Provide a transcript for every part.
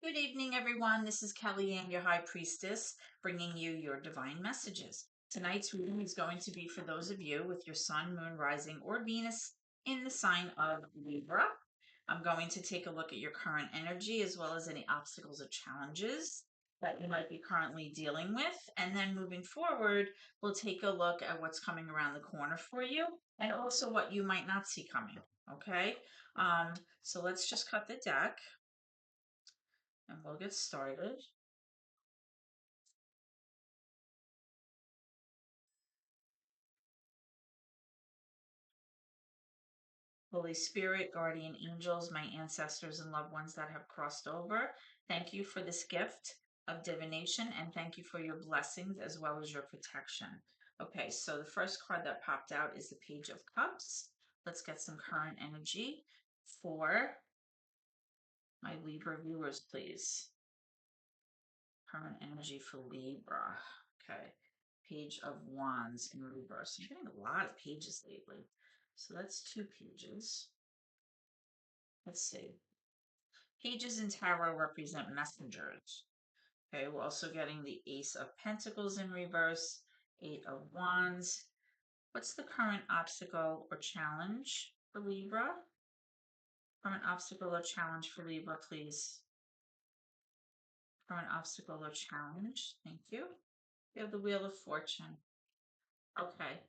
Good evening, everyone. This is Kelly Ann, your High Priestess, bringing you your divine messages. Tonight's reading is going to be for those of you with your Sun, Moon, Rising, or Venus in the sign of Libra. I'm going to take a look at your current energy as well as any obstacles or challenges that you might be currently dealing with. And then moving forward, we'll take a look at what's coming around the corner for you and also what you might not see coming. Okay, so let's just cut the deck and we'll get started. Holy Spirit, guardian angels, my ancestors and loved ones that have crossed over, thank you for this gift of divination and thank you for your blessings as well as your protection. Okay, so the first card that popped out is the Page of Cups. Let's get some current energy for my Libra viewers, please. Current energy for Libra. Okay, Page of Wands in reverse. I'm getting a lot of pages lately. So that's two pages. Let's see. Pages in tarot represent messengers. Okay, we're also getting the Ace of Pentacles in reverse, Eight of Wands. What's the current obstacle or challenge for Libra? Current obstacle or challenge for Libra, please. Current obstacle or challenge. Thank you. We have the Wheel of Fortune. Okay,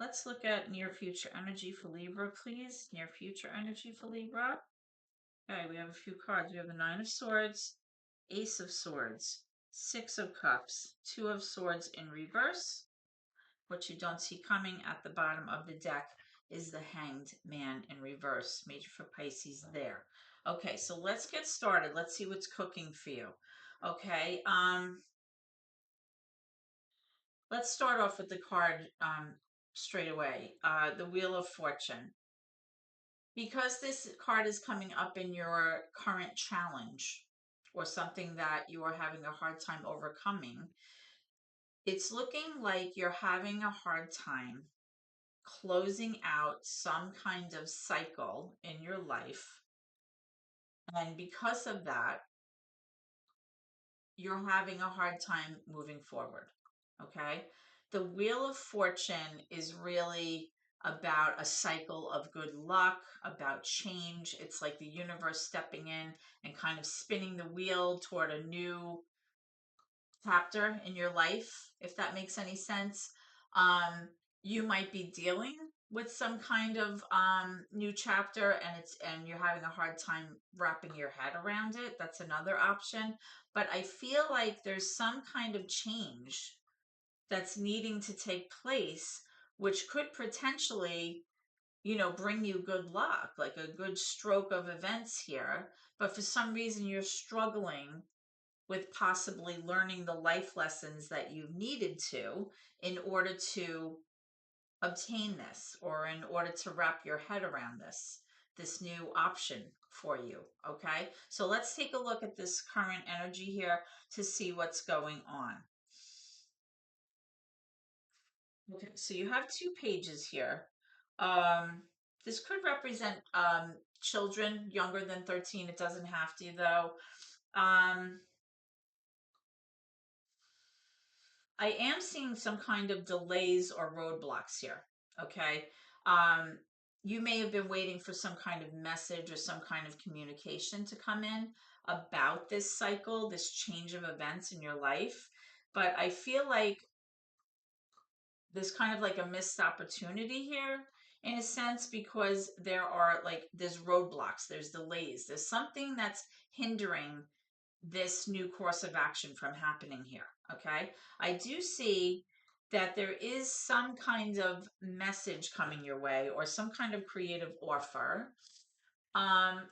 let's look at near future energy for Libra, please. Near future energy for Libra. Okay, we have a few cards. We have the Nine of Swords, Ace of Swords, Six of Cups, Two of Swords in reverse. What you don't see coming at the bottom of the deck is the Hanged Man in reverse, major for Pisces there. Okay, so let's get started. Let's see what's cooking for you. Okay, let's start off with the card straight away. The Wheel of Fortune. Because this card is coming up in your current challenge or something that you are having a hard time overcoming, it's looking like you're having a hard time closing out some kind of cycle in your life. And because of that, you're having a hard time moving forward. Okay. The Wheel of Fortune is really about a cycle of good luck, about change. It's like the universe stepping in and kind of spinning the wheel toward a new chapter in your life, if that makes any sense. You might be dealing with some kind of new chapter and you're having a hard time wrapping your head around it. That's another option. But I feel like there's some kind of change that's needing to take place, which could potentially, bring you good luck, like a good stroke of events here. But for some reason, you're struggling with possibly learning the life lessons that you needed to in order to obtain this or in order to wrap your head around this new option for you. Okay, so let's take a look at this current energy here to see what's going on. Okay, so you have two pages here. This could represent children younger than 13. It doesn't have to, though. I am seeing some kind of delays or roadblocks here. Okay. Um, you may have been waiting for some kind of message or some kind of communication to come in about this cycle, this change of events in your life. But I feel like there's kind of like a missed opportunity here in a sense because there's roadblocks, there's delays, there's something that's hindering this new course of action from happening here. Okay, I do see that there is some kind of message coming your way or some kind of creative offer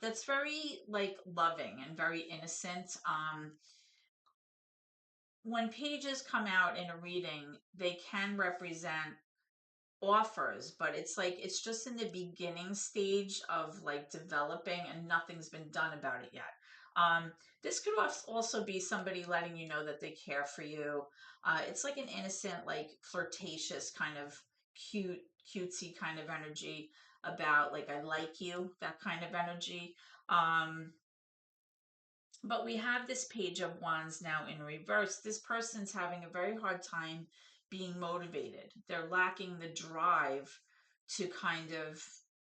that's very like loving and very innocent. When pages come out in a reading, they can represent offers, but it's like it's just in the beginning stage of like developing and nothing's been done about it yet. This could also be somebody letting you know that they care for you. It's like an innocent, like flirtatious kind of cutesy kind of energy about like I like you, that kind of energy. But we have this Page of Wands now in reverse. This person's having a very hard time being motivated. They're lacking the drive to kind of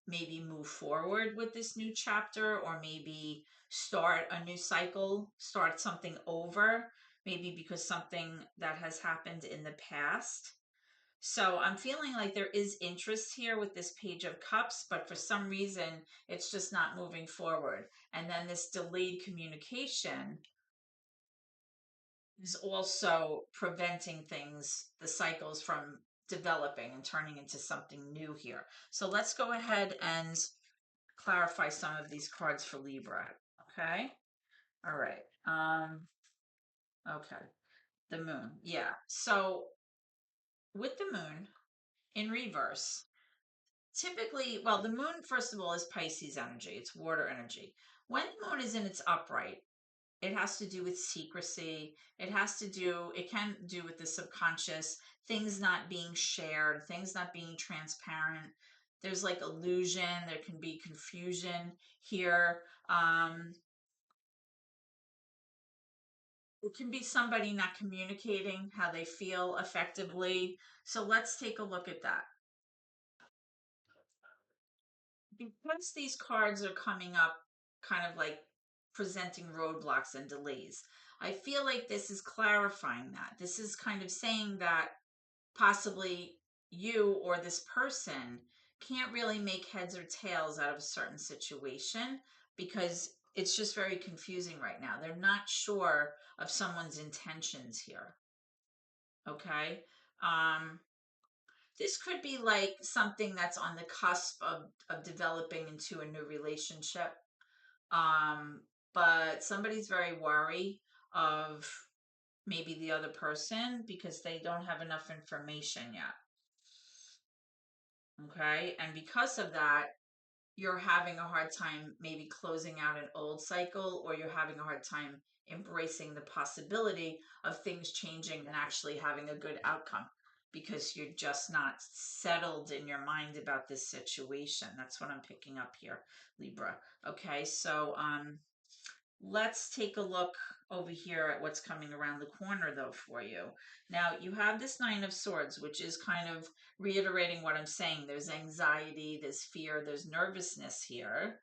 maybe move forward with this new chapter, or maybe start a new cycle, start something over, maybe because something that has happened in the past. So I'm feeling like there is interest here with this Page of Cups, but for some reason it's just not moving forward. And then this delayed communication is also preventing things, the cycles, from developing and turning into something new here. So let's go ahead and clarify some of these cards for Libra. Okay. All right. Okay. The moon. Yeah. So with the moon in reverse, typically, well, the moon, first of all, is Pisces energy. It's water energy. When the moon is in its upright, it has to do with secrecy. It can do with the subconscious, things not being shared, things not being transparent. There's like illusion, there can be confusion here. It can be somebody not communicating how they feel effectively. So let's take a look at that. Because these cards are coming up kind of like presenting roadblocks and delays, I feel like this is clarifying that. This is kind of saying that possibly you or this person can't really make heads or tails out of a certain situation because it's just very confusing right now. They're not sure of someone's intentions here. Okay. Um, this could be like something that's on the cusp of developing into a new relationship. Um, but somebody's very wary of maybe the other person because they don't have enough information yet. Okay. And because of that, you're having a hard time maybe closing out an old cycle, or you're having a hard time embracing the possibility of things changing and actually having a good outcome because you're just not settled in your mind about this situation. That's what I'm picking up here, Libra. Okay, so let's take a look over here at what's coming around the corner, though, for you. Now, you have this Nine of Swords, which is kind of reiterating what I'm saying. There's anxiety, there's fear, there's nervousness here.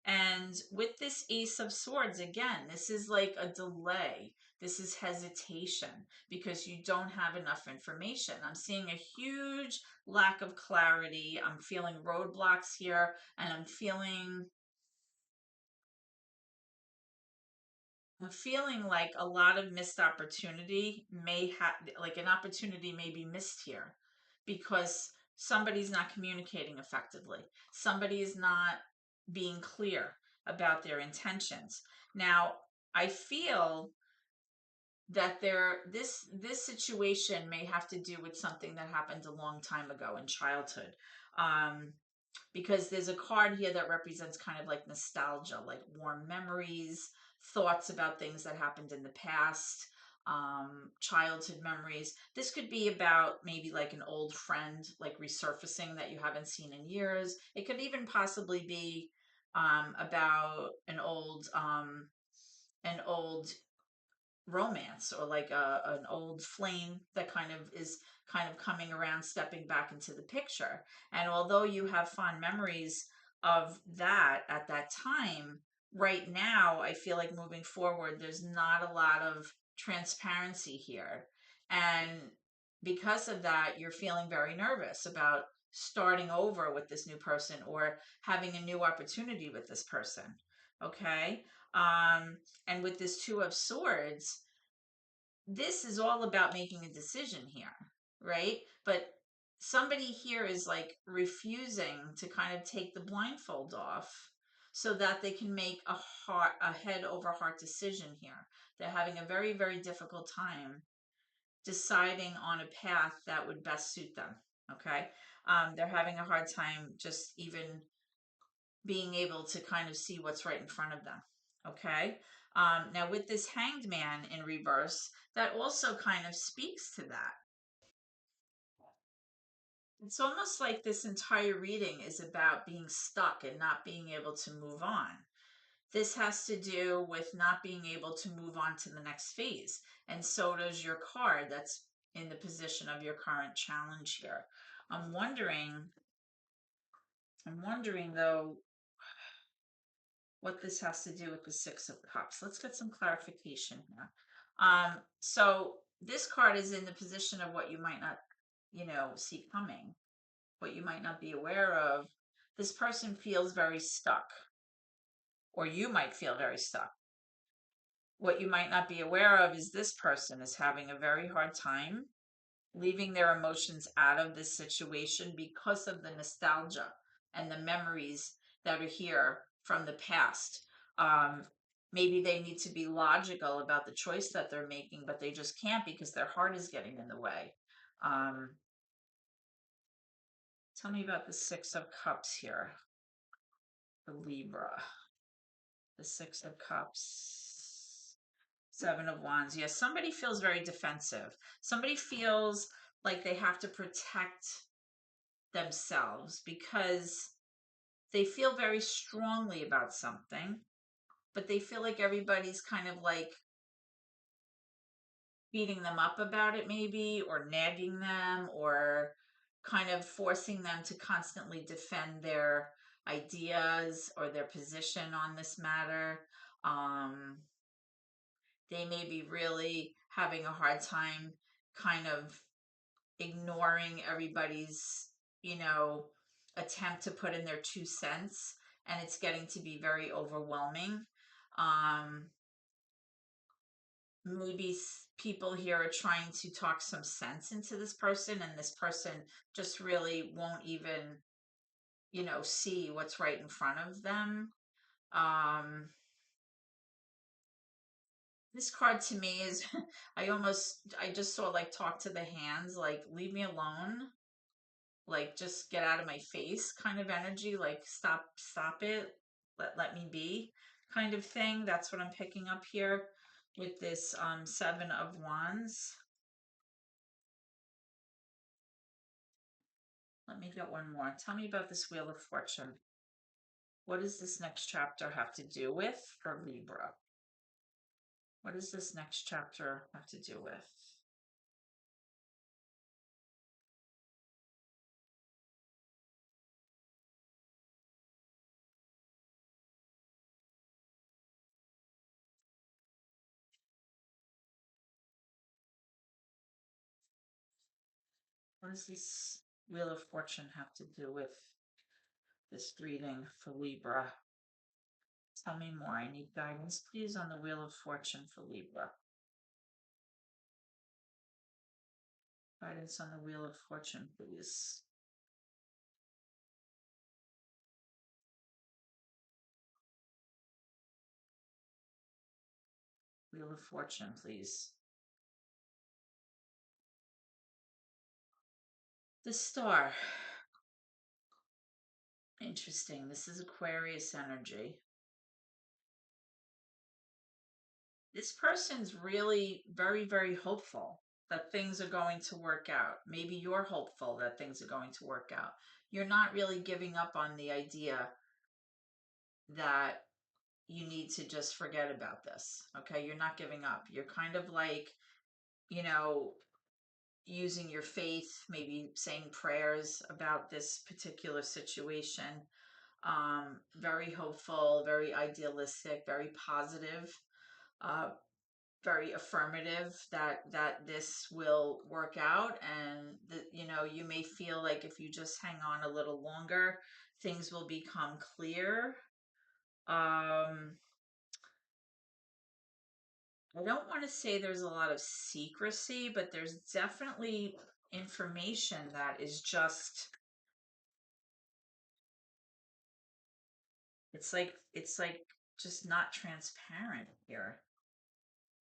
And with this Ace of Swords, again, this is like a delay. This is hesitation because you don't have enough information. I'm seeing a huge lack of clarity. I'm feeling roadblocks here, and I'm feeling like a lot of missed opportunity may have, like an opportunity may be missed here because somebody's not communicating effectively. Somebody is not being clear about their intentions. Now, I feel that this situation may have to do with something that happened a long time ago in childhood. Um, because there's a card here that represents kind of like nostalgia, like warm memories, thoughts about things that happened in the past, childhood memories. This could be about maybe like an old friend, like resurfacing that you haven't seen in years. It could even possibly be about an old romance, or like an old flame that kind of is kind of coming around, stepping back into the picture. And although you have fond memories of that at that time, right now I feel like moving forward there's not a lot of transparency here. And because of that, you're feeling very nervous about starting over with this new person or having a new opportunity with this person. Okay. And with this Two of Swords, this is all about making a decision here, right? But somebody here is like refusing to kind of take the blindfold off so that they can make a head over heart decision here. They're having a very, very difficult time deciding on a path that would best suit them. Okay. They're having a hard time just even being able to kind of see what's right in front of them. Okay. Now, with this Hanged Man in reverse, that also kind of speaks to that. It's almost like this entire reading is about being stuck and not being able to move on. This has to do with not being able to move on to the next phase. And so does your card that's in the position of your current challenge here. I'm wondering though, what this has to do with the Six of Cups. Let's get some clarification here. So this card is in the position of what you might not, see coming, what you might not be aware of. This person feels very stuck, or you might feel very stuck. What you might not be aware of is this person is having a very hard time leaving their emotions out of this situation because of the nostalgia and the memories that are here from the past. Maybe they need to be logical about the choice that they're making, but they just can't because their heart is getting in the way. Um, Tell me about the Six of Cups here, the Libra, the Six of Cups. Seven of Wands. Yes, somebody feels very defensive. Somebody feels like they have to protect themselves because they feel very strongly about something, but they feel like everybody's kind of like beating them up about it, maybe, or nagging them, or kind of forcing them to constantly defend their ideas or their position on this matter. Um, they may be really having a hard time kind of ignoring everybody's, you know, attempt to put in their 2 cents, and it's getting to be very overwhelming. Um, Maybe people here are trying to talk some sense into this person, and this person just really won't even, see what's right in front of them. Um, this card to me is, I just saw like talk to the hands, like leave me alone, like just get out of my face kind of energy, like stop it, let me be kind of thing. That's what I'm picking up here with this Seven of Wands. Let me get one more. Tell me about this Wheel of Fortune. What does this next chapter have to do with for Libra? What does this next chapter have to do with? What does this Wheel of Fortune have to do with this reading for Libra? Tell me more. I need guidance, please, on the Wheel of Fortune for Libra. Guidance on the Wheel of Fortune, please. Wheel of Fortune, please. The Star. Interesting. This is Aquarius energy. This person's really very, very hopeful that things are going to work out. Maybe you're hopeful that things are going to work out. You're not really giving up on the idea that you need to just forget about this. Okay. You're not giving up. You're kind of like, you know, using your faith, maybe saying prayers about this particular situation. Very hopeful, very idealistic, very positive. Uh, Very affirmative that this will work out, and that you may feel like if you just hang on a little longer, things will become clear. I don't want to say there's a lot of secrecy, but there's definitely information that is just, it's like just not transparent here.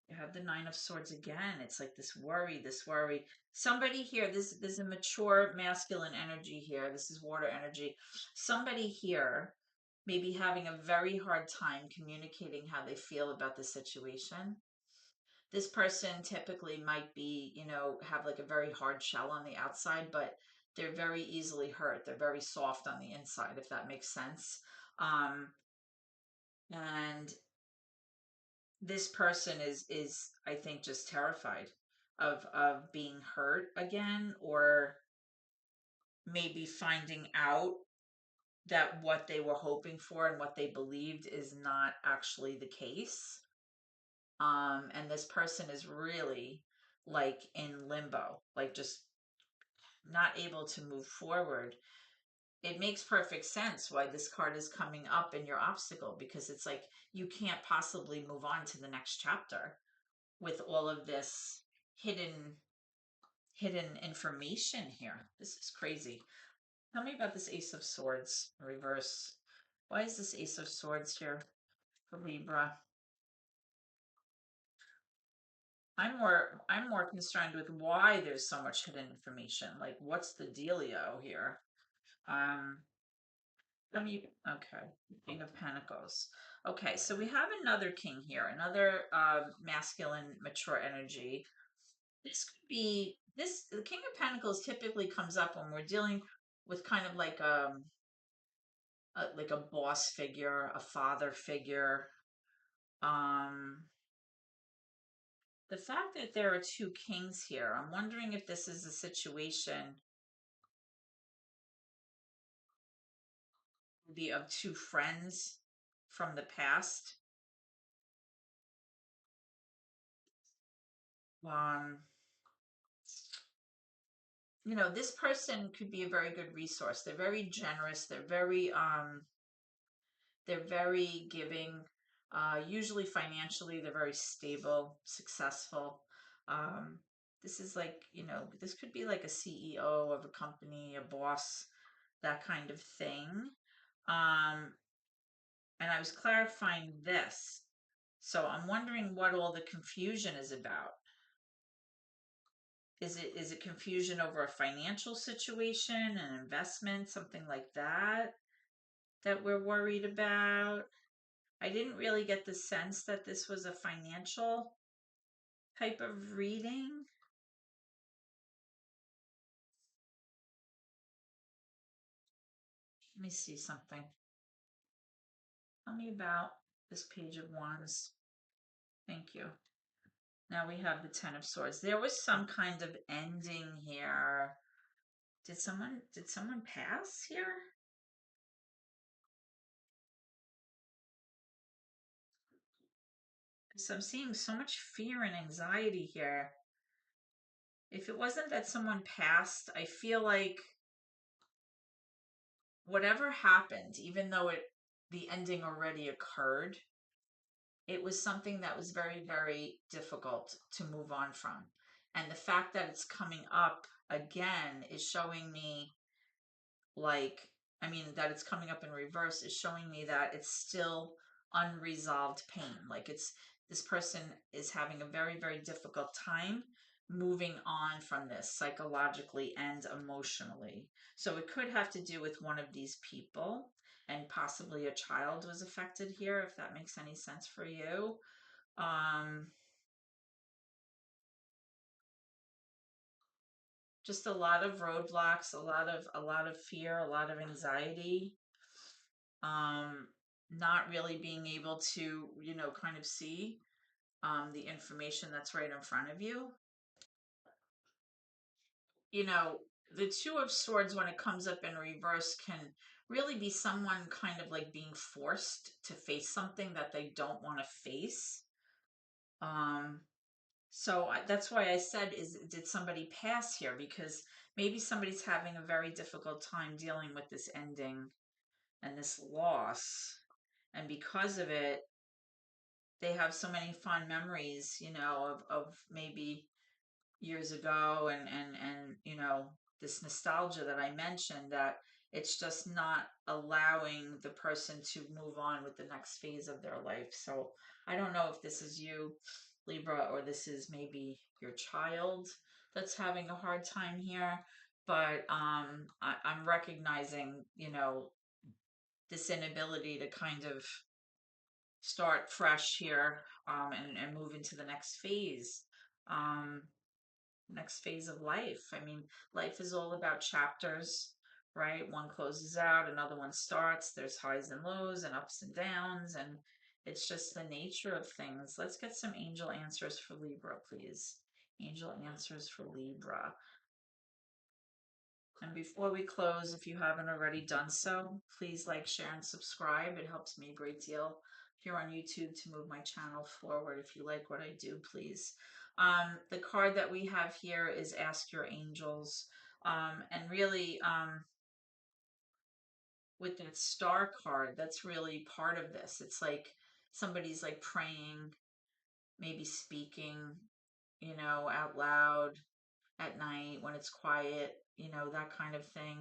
You have the Nine of Swords again. It's like this worry, this worry. Somebody here, there's a mature masculine energy here. This is water energy. Somebody here may be having a very hard time communicating how they feel about the situation. This person typically might be, have like a very hard shell on the outside, but they're very easily hurt. They're very soft on the inside, if that makes sense. Um, And this person is I think just terrified of being hurt again, or maybe finding out that what they were hoping for and what they believed is not actually the case. And this person is really like in limbo, like just not able to move forward. It makes perfect sense why this card is coming up in your obstacle, because it's like you can't possibly move on to the next chapter with all of this hidden information here. This is crazy. Tell me about this Ace of Swords reverse. Why is this Ace of Swords here for Libra? I'm more concerned with why there's so much hidden information. Like, what's the dealio here? Um, okay, King of Pentacles. Okay, so we have another king here, another masculine, mature energy. This could be this. The King of Pentacles typically comes up when we're dealing with kind of like a boss figure, a father figure. Um, the fact that there are two kings here, I'm wondering if this is a situation maybe of two friends from the past. Um, this person could be a very good resource. They're very generous. They're very giving. Usually financially, they're very stable, successful. Um, this is like, this could be like a CEO of a company, a boss, that kind of thing. Um, and I was clarifying this. So I'm wondering what all the confusion is about. Is it confusion over a financial situation, an investment, something like that we're worried about? I didn't really get the sense that this was a financial type of reading. Let me see something. Tell me about this Page of Wands. Thank you. Now we have the Ten of Swords. There was some kind of ending here. Did someone pass here? So I'm seeing so much fear and anxiety here. If it wasn't that someone passed, I feel like whatever happened, even though the ending already occurred, it was something that was very, very difficult to move on from. And the fact that it's coming up again is showing me, like, I mean, that it's coming up in reverse is showing me that it's still unresolved pain. Like, this person is having a very, very difficult time moving on from this psychologically and emotionally. So it could have to do with one of these people, and possibly a child was affected here, if that makes any sense for you. Um, just a lot of roadblocks, a lot of fear, a lot of anxiety. Um, not really being able to, kind of see the information that's right in front of you. You know, the Two of Swords, when it comes up in reverse, can really be someone kind of like being forced to face something that they don't want to face. Um, So that's why I said, did somebody pass here? Because maybe somebody's having a very difficult time dealing with this ending and this loss. And because of it, they have so many fond memories, of maybe years ago, and this nostalgia that I mentioned, that it's just not allowing the person to move on with the next phase of their life. So I don't know if this is you, Libra, or this is maybe your child that's having a hard time here. But I'm recognizing, this inability to kind of start fresh here, and move into the next phase. Um, Next phase of life. I mean, life is all about chapters, right? One closes out, another one starts. There's highs and lows and ups and downs. And It's just the nature of things. Let's get some angel answers for Libra, please. Angel answers for Libra. And before we close, if you haven't already done so, please like, share, and subscribe. It helps me a great deal here on YouTube to move my channel forward. If you like what I do, please. The card that we have here is Ask Your Angels. And really, with that star card, that's really part of this. It's like somebody's like praying, maybe speaking, out loud at night when it's quiet, that kind of thing.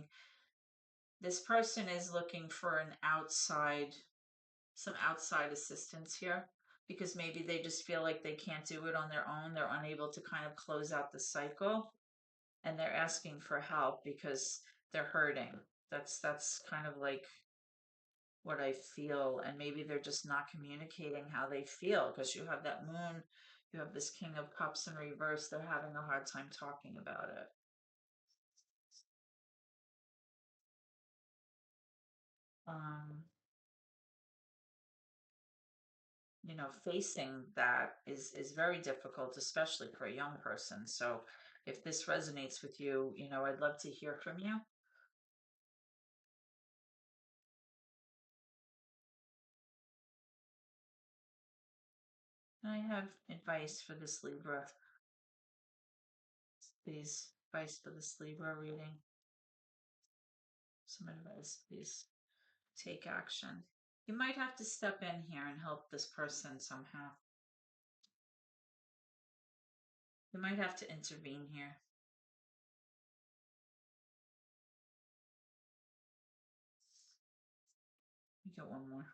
This person is looking for some outside assistance here because maybe they just feel like they can't do it on their own. They're unable to kind of close out the cycle and they're asking for help because they're hurting. That's kind of like what I feel. And maybe they're just not communicating how they feel because you have that moon, you have this King of Cups in reverse. They're having a hard time talking about it. Um, Facing that is very difficult, especially for a young person. So if this resonates with you, I'd love to hear from you. I have advice for this Libra, please. Advice for this Libra reading. Some advice, please. Take action. You might have to step in here and help this person somehow. You might have to intervene here. You get one more.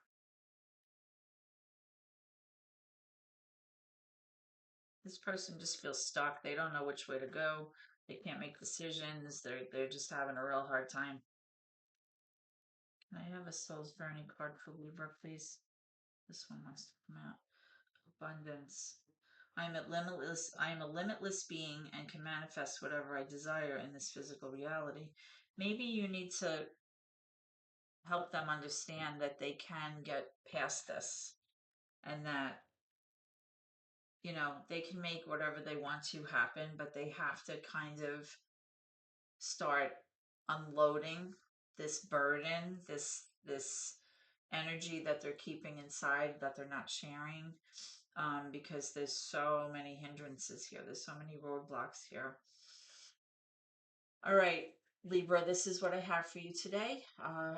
This person just feels stuck. They don't know which way to go. They can't make decisions. They're just having a real hard time. Can I have a Soul's Burning card for Libra, please? This one wants to come out. Abundance. I am a limitless being and can manifest whatever I desire in this physical reality. Maybe you need to help them understand that they can get past this and that they can make whatever they want to happen, but they have to kind of start unloading this burden, this energy that they're keeping inside that they're not sharing, because there's so many hindrances here. There's so many roadblocks here. All right, Libra, this is what I have for you today.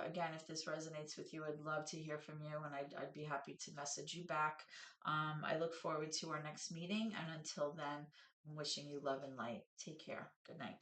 Again, if this resonates with you, I'd love to hear from you and I'd be happy to message you back. I look forward to our next meeting. And until then, I'm wishing you love and light. Take care. Good night.